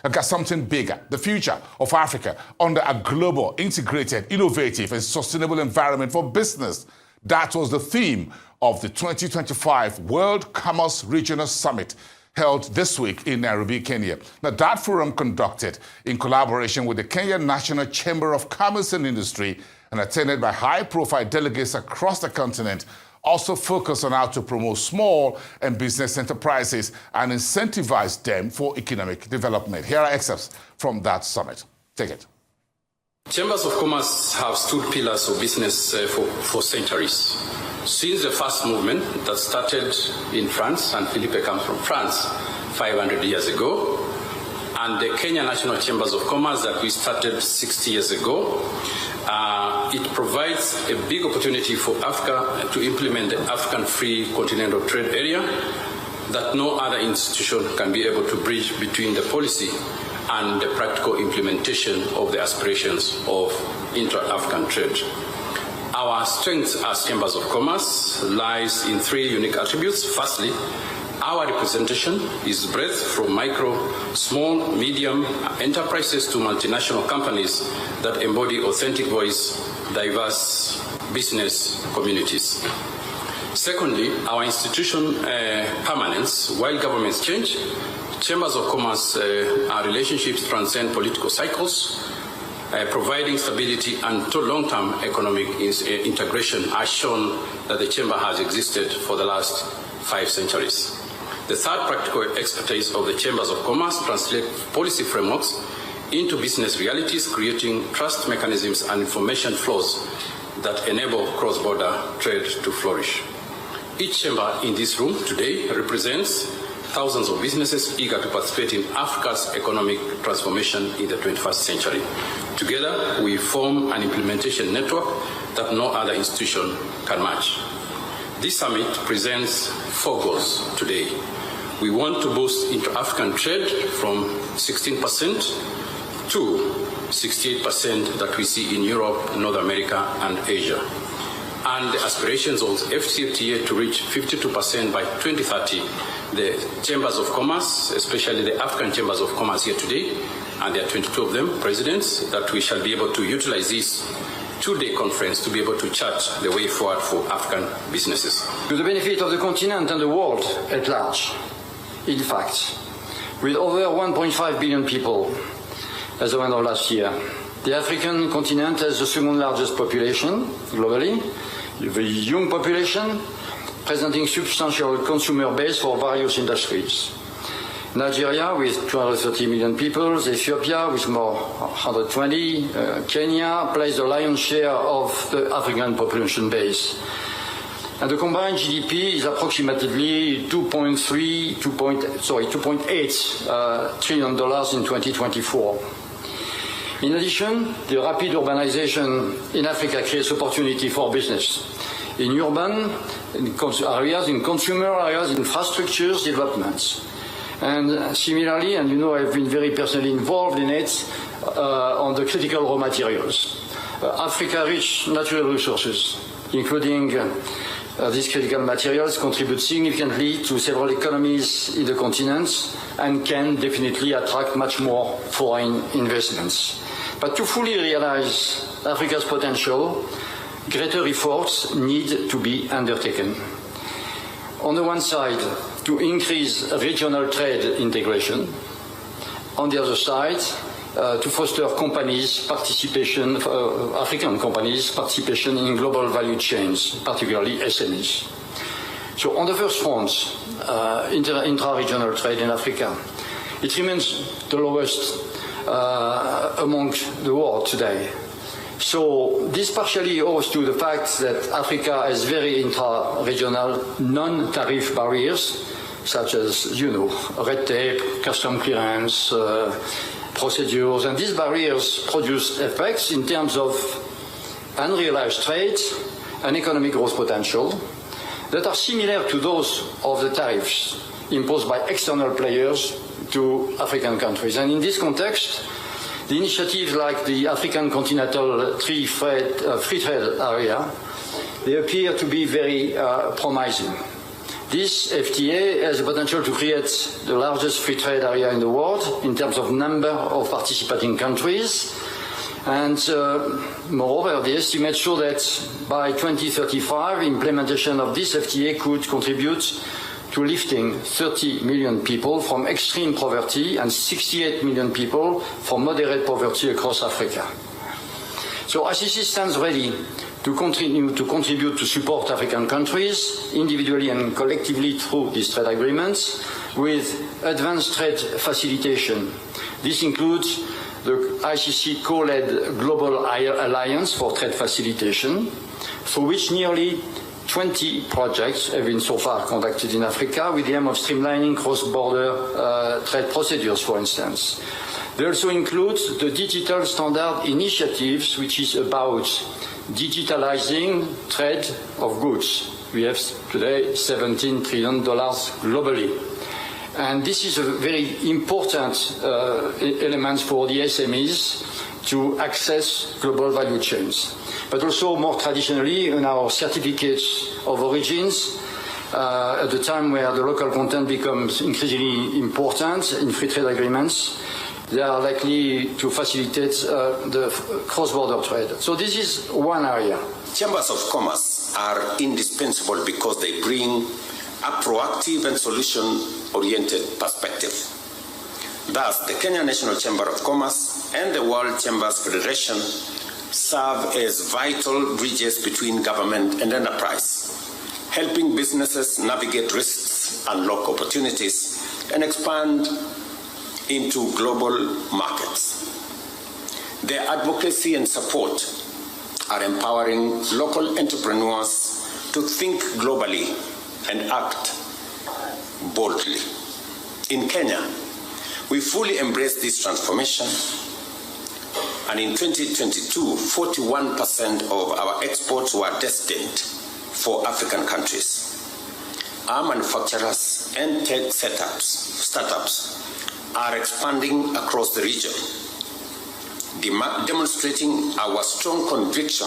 look at something bigger, the future of Africa under a global, integrated, innovative and sustainable environment for business. That was the theme of the 2025 World Commerce Regional Summit held this week in Nairobi, Kenya. Now, that forum, conducted in collaboration with the Kenya National Chamber of Commerce and Industry and attended by high-profile delegates across the continent, also focused on how to promote small and business enterprises and incentivize them for economic development. Here are excerpts from that summit. Take it. Chambers of Commerce have stood pillars of business for centuries. Since the first movement that started in France, and Philippe comes from France 500 years ago, and the Kenya National Chambers of Commerce that we started 60 years ago, it provides a big opportunity for Africa to implement the African Free Continental Trade Area that no other institution can be able to bridge between the policy and the practical implementation of the aspirations of intra-African trade. Our strength as Chambers of Commerce lies in three unique attributes. Firstly, our representation is breadth from micro, small, medium enterprises to multinational companies that embody authentic voice, diverse business communities. Secondly, our institution permanence. While governments change, Chambers of Commerce, our relationships transcend political cycles, providing stability and long-term economic integration, as shown that the Chamber has existed for the last 5 centuries. The third practical expertise of the Chambers of Commerce translate policy frameworks into business realities, creating trust mechanisms and information flows that enable cross-border trade to flourish. Each chamber in this room today represents thousands of businesses eager to participate in Africa's economic transformation in the 21st century. Together, we form an implementation network that no other institution can match. This summit presents 4 goals today. We want to boost inter-African trade from 16% to 68% that we see in Europe, North America, and Asia. And the aspirations of FCFTA to reach 52% by 2030. The Chambers of Commerce, especially the African Chambers of Commerce here today, and there are 22 of them, presidents, that we shall be able to utilize this 2-day conference to be able to chart the way forward for African businesses. To the benefit of the continent and the world at large. In fact, with over 1.5 billion people as of the end of last year, the African continent has the second largest population globally, a very young population, presenting substantial consumer base for various industries. Nigeria with 230 million people, Ethiopia with more 120, Kenya plays the lion's share of the African population base. And the combined GDP is approximately $2.8 trillion in 2024. In addition, the rapid urbanization in Africa creates opportunity for business in urban areas, in consumer areas, infrastructures, developments. And similarly, and you know I've been very personally involved in it, on the critical raw materials. Africa-rich natural resources, including these critical materials, contribute significantly to several economies in the continent and can definitely attract much more foreign investments. But to fully realize Africa's potential, greater efforts need to be undertaken. On the one side, to increase regional trade integration. On the other side, to foster companies' participation, African companies' participation in global value chains, particularly SMEs. So on the first front, intra-regional trade in Africa, it remains the lowest among the world today. So this partially owes to the fact that Africa has very intra-regional non-tariff barriers, such as, red tape, custom clearance, procedures, and these barriers produce effects in terms of unrealized trade and economic growth potential that are similar to those of the tariffs imposed by external players to African countries. And in this context, the initiatives like the African Continental Free Trade Area, they appear to be very promising. This FTA has the potential to create the largest free trade area in the world in terms of number of participating countries. And moreover, the estimates show that by 2035, implementation of this FTA could contribute to lifting 30 million people from extreme poverty and 68 million people from moderate poverty across Africa. So ICC stands ready to continue to contribute to support African countries, individually and collectively through these trade agreements, with advanced trade facilitation. This includes the ICC co-led Global Alliance for Trade Facilitation, through which nearly 20 projects have been so far conducted in Africa with the aim of streamlining cross-border trade procedures, for instance. They also include the Digital Standard Initiatives, which is about digitalizing trade of goods. We have today $17 trillion globally. And this is a very important element for the SMEs to access global value chains. But also more traditionally in our certificates of origins, at the time where the local content becomes increasingly important in free trade agreements, they are likely to facilitate the cross-border trade. So this is one area. Chambers of commerce are indispensable because they bring a proactive and solution-oriented perspective. Thus, the Kenya National Chamber of Commerce and the World Chambers Federation serve as vital bridges between government and enterprise, helping businesses navigate risks, unlock opportunities, and expand into global markets. Their advocacy and support are empowering local entrepreneurs to think globally and act boldly. In Kenya, we fully embrace this transformation, and in 2022, 41% of our exports were destined for African countries. Our manufacturers and tech startups are expanding across the region, demonstrating our strong conviction